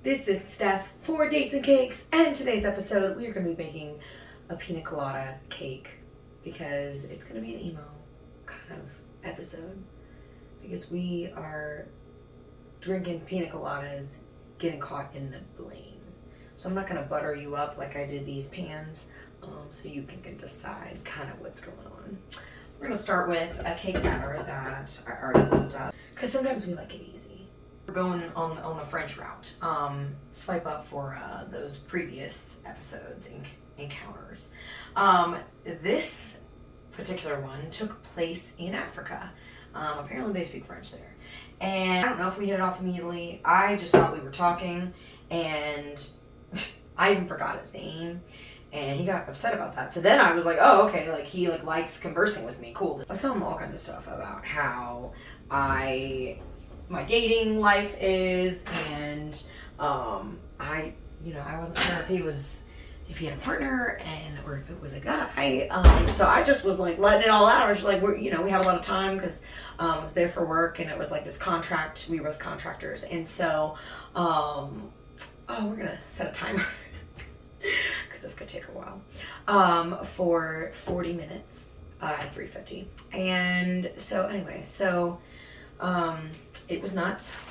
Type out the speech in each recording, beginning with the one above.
This is Steph for Dates and Cakes, and today's episode we are going to be making a pina colada cake because it's going to be an emo kind of episode because we are drinking pina coladas, getting caught in the blame. So I'm not going to butter you up like I did these pans, so you can decide kind of what's going on. We're going to start with a cake batter that I already whipped up because sometimes we like it easy. We're going on the French route. Swipe up for those previous episodes encounters. This particular one took place in Africa. Apparently they speak French there. And I don't know if we hit it off immediately. I just thought we were talking and I even forgot his name. And he got upset about that. So then I was like, oh, okay, like he likes conversing with me. Cool. I was telling him all kinds of stuff about how my dating life is, and I wasn't sure if he had a partner or if it was a guy. So I just was like letting it all out. I was just like, we have a lot of time because I was there for work, and it was like this contract. We were both contractors, and so we're gonna set a timer because this could take a while for 40 minutes at 3:50. And so anyway, it was nuts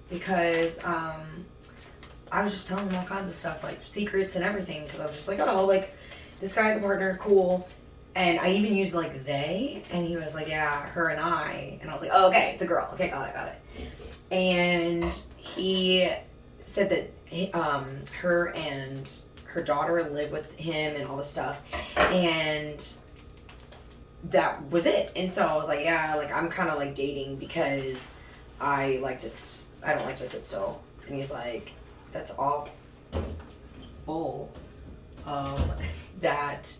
because I was just telling him all kinds of stuff, like secrets and everything, because I was just like, oh, like this guy's a partner, cool. And I even used like they, and he was like, yeah, her and I. And I was like, oh, okay, it's a girl. Okay, got it. And he said that her and her daughter live with him and all this stuff. And that was it. And so I was like, yeah, like I'm kind of like dating because I don't like to sit still. And he's like, that's all bull. That's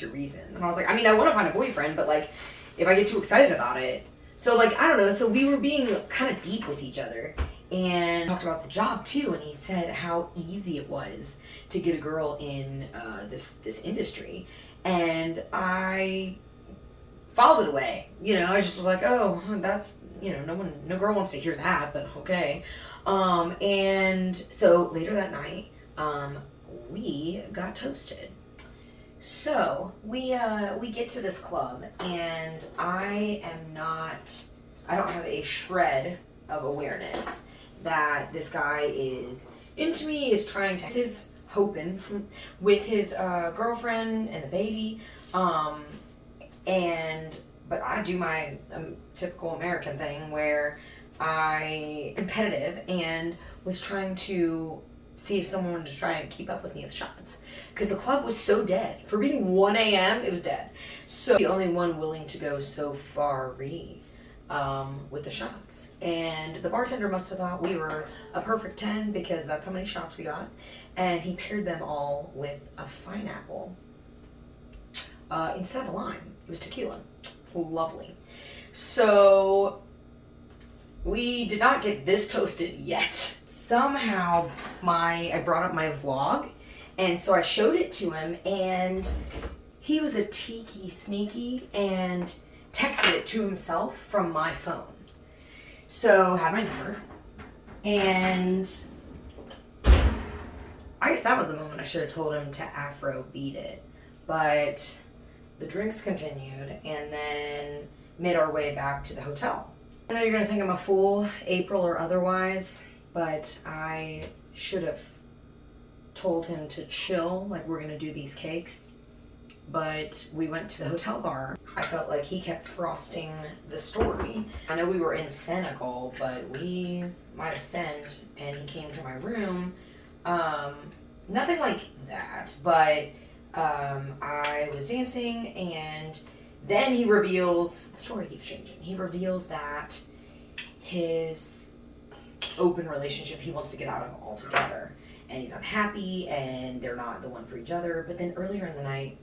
your reason. And I was like, I mean, I want to find a boyfriend, but like if I get too excited about it. So like, I don't know. So we were being kind of deep with each other and talked about the job too. And he said how easy it was to get a girl in this industry. And I filed it away. I just was like, oh, that's, no girl wants to hear that, but okay. And so later that night, we got toasted. So we get to this club, and I don't have a shred of awareness that this guy is into me, is trying to his hoping with his girlfriend and the baby, but I do my typical American thing where I competitive and was trying to see if someone wanted to try and keep up with me with shots, because the club was so dead. For being 1 a.m. it was dead, so the only one willing to go so far with the shots. And the bartender must have thought we were a perfect 10 because that's how many shots we got. And he paired them all with a pineapple instead of a lime. It was tequila. It's lovely. So we did not get this toasted yet. Somehow I brought up my vlog, and so I showed it to him, and he was a tiki sneaky and texted it to himself from my phone. So had my number, and I guess that was the moment I should have told him to Afro beat it. But the drinks continued, and then made our way back to the hotel. I know you're gonna think I'm a fool, April or otherwise, but I should have told him to chill, like we're gonna do these cakes. But we went to the hotel bar. I felt like he kept frosting the story. I know we were in Senegal, but we might ascend, and he came to my room. Nothing like that, but I was dancing, and then he reveals, the story keeps changing. He reveals that his open relationship he wants to get out of altogether, and he's unhappy, and they're not the one for each other. But then earlier in the night,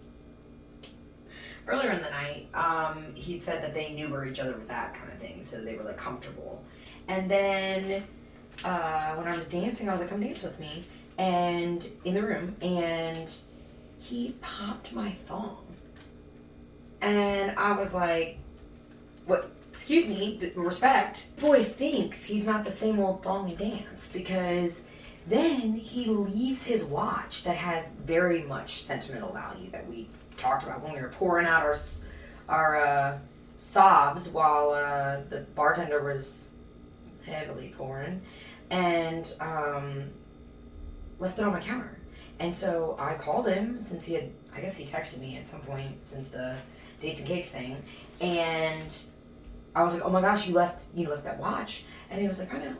he'd said that they knew where each other was at, kind of thing, so they were like comfortable. And then when I was dancing, I was like, come dance with me, and in the room, and he popped my thong, and I was like, what? excuse me, respect. Boy thinks he's not the same old thong and dance, because then he leaves his watch that has very much sentimental value that we talked about when we were pouring out our sobs while the bartender was heavily pouring, and left it on my counter. And so I called him, since he texted me at some point since the Dates and Cakes thing, and I was like, oh my gosh, you left that watch. And he was like, I know,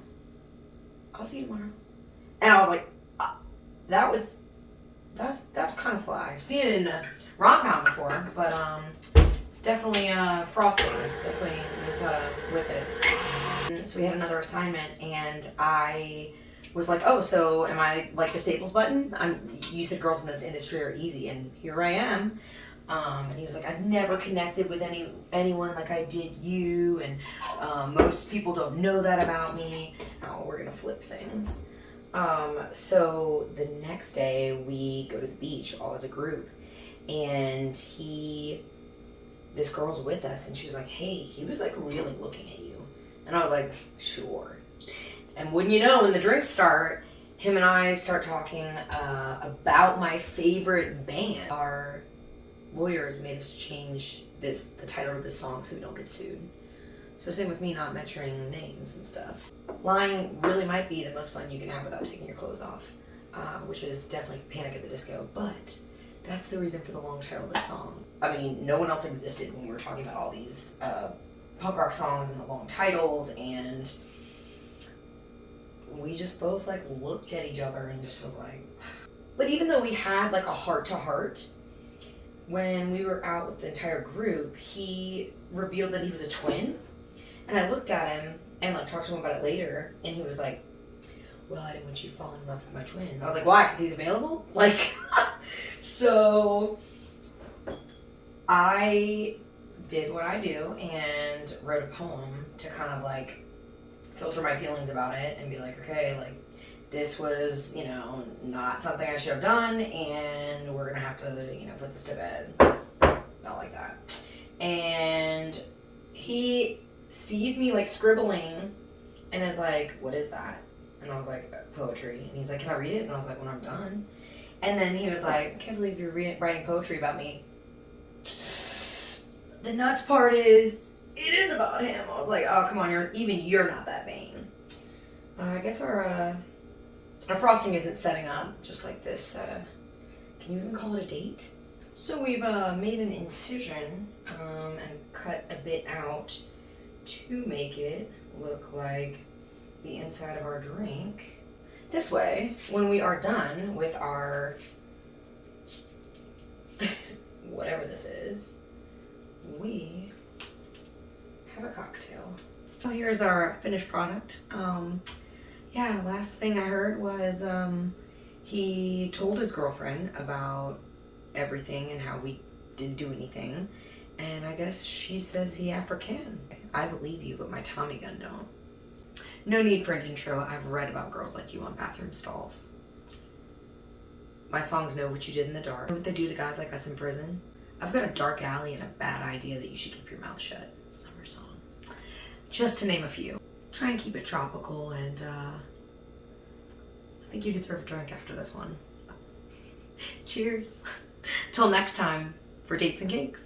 I'll see you tomorrow. And I was like, that was kind of sly. I've seen it in a rom-com before, but it's definitely frosty. Definitely was with it. And so we had another assignment, and I was like, oh, so am I like the Staples button? You said girls in this industry are easy, and here I am. And he was like, I've never connected with anyone like I did you, and most people don't know that about me. Oh, we're gonna flip things. So the next day we go to the beach all as a group, and this girl's with us, and she's like, hey, he was like really looking at you. And I was like, sure. And wouldn't you know, when the drinks start, him and I start talking about my favorite band. Our lawyers made us change the title of this song so we don't get sued. So same with me not mentioning names and stuff. Lying really might be the most fun you can have without taking your clothes off, which is definitely Panic at the Disco, but that's the reason for the long title of this song. I mean, no one else existed when we were talking about all these punk rock songs and the long titles, and we just both like looked at each other and just was like, but even though we had like a heart-to-heart, when we were out with the entire group, he revealed that he was a twin. And I looked at him and like talked to him about it later, and he was like, well, I didn't want you to fall in love with my twin. And I was like, why? Because he's available? Like, so I did what I do and wrote a poem to kind of like filter my feelings about it and be like, okay, like this was, not something I should have done, and we're gonna have to, put this to bed. Not like that. And he sees me like scribbling and is like, what is that? And I was like, poetry. And he's like, can I read it? And I was like, when I'm done. And then he was like, I can't believe you're writing poetry about me. The nuts part is, it is about him. I was like, oh, come on, you're not that vain. I guess our frosting isn't setting up just like this. Can you even call it a date? So we've made an incision and cut a bit out to make it look like the inside of our drink. This way, when we are done with our whatever this is, we have a cocktail. So here's our finished product. Yeah, last thing I heard was he told his girlfriend about everything and how we didn't do anything, and I guess she says he African. I believe you, but my Tommy gun don't. No need for an intro. I've read about girls like you on bathroom stalls. My songs Know What You Did in the Dark. Know what they do to guys like us in prison? I've got a dark alley and a bad idea that you should keep your mouth shut. Summer song. Just to name a few. Try and keep it tropical, and I think you deserve a drink after this one. Cheers. Till next time for Dates and Cakes.